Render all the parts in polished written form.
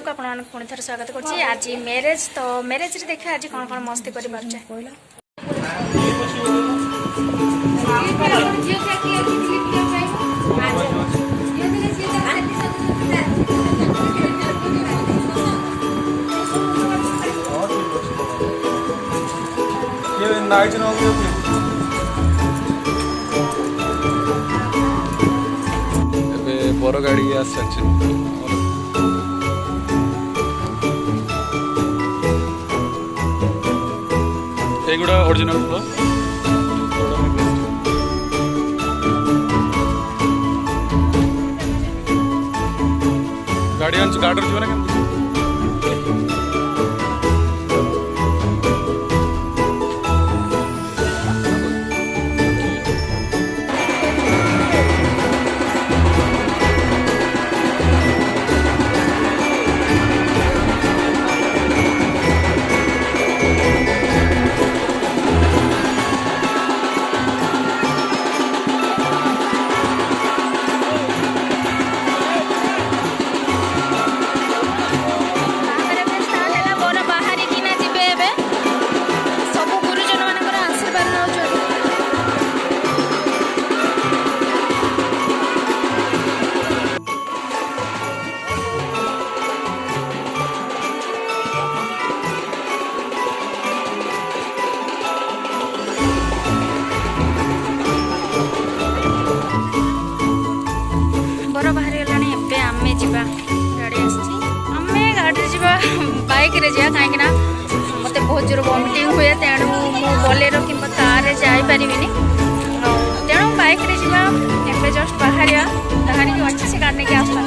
Blog को आपन पुणी थर स्वागत करछि। आज मैरिज तो मैरिज रे देखा आज कौन कौन मस्ती करि बारछे कहला ये नाइट नो ଏବେ ବର ଗାଡ଼ି ଆସିଛି। ଏଗୁଡ଼ା ଅରିଜିନାଲ ଫୁଲ ଗାଡ଼ି ଆଣିଛୁ ଗାଡ଼ିରେ ଯିବ ନା କେମିତି? बाइक रे जा कहीं मत बहुत जोर वॉमिटिंग हुए तेणु मु बोलेरो कि कार रे जाई परिबिनी तेणु बाइक रे जा एबे जस्ट बाहर की अच्छे से काटने के आसता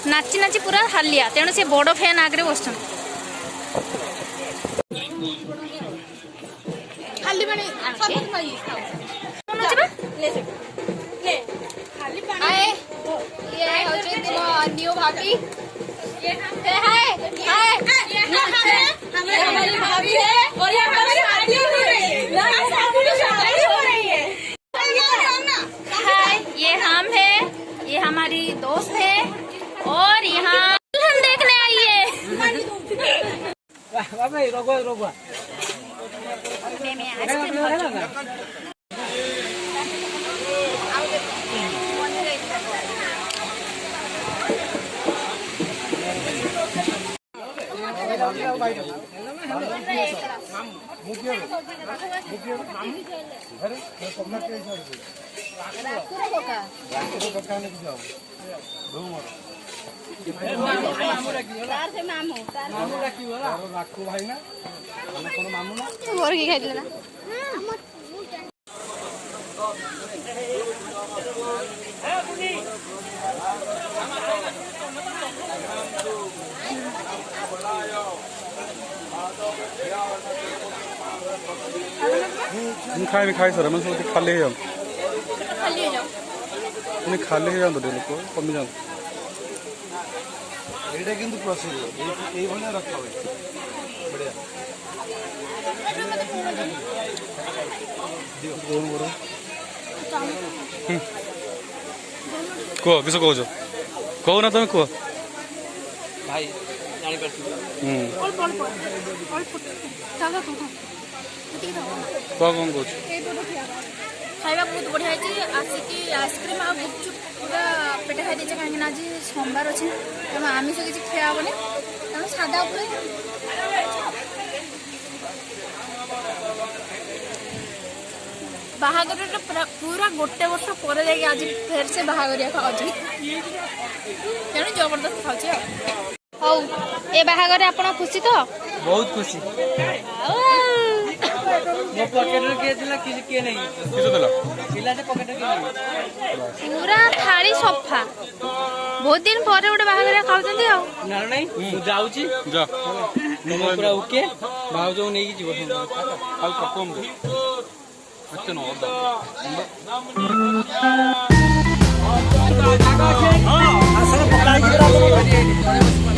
नाची नाची पूरा हालिया तेणु से बड़ फैन आगे बस ये हम है, ये हमारी दोस्त है और यहाँ हम देखने आई है। खाई सर मैं सब खाली हो खाली हो लोक कमी जाए ये कि प्रसिद्ध ये रखा हुए बढ़िया कह किस कौच कह ना तुम कह भाई कौन कौच खाଇବା ବହୁତ ବଢିଆ ହେଇଛି ଆସିକି ଆଇସ୍କ୍ରିମ ଆଉ ଗୁପଚୁପ पूरा पेट खाई देचे कहीं आज सोमवार अच्छे तेणु आमिष किसी खिया हेनी तेणु सादा उपरे बाहागर पूरा गोटे वर्ष पर आज फेर से बाहागरिया खाऊँ तेणु जबरदस्त खाऊँ हौ ए बाहागर आप खुशी तो बहुत खुशी मो पॉकेट रे किए दिला किसी के नहीं किसे दिला पिला से पॉकेट रे के पूरा थाली सफा बहुत दिन पर गोटे बाहागरिया खाऊँ ना नहीं तू जाउची जा मो पूरा ओके भाउजो नहीं की जीव हाल कम दे अच्छा नो हां असर पकाई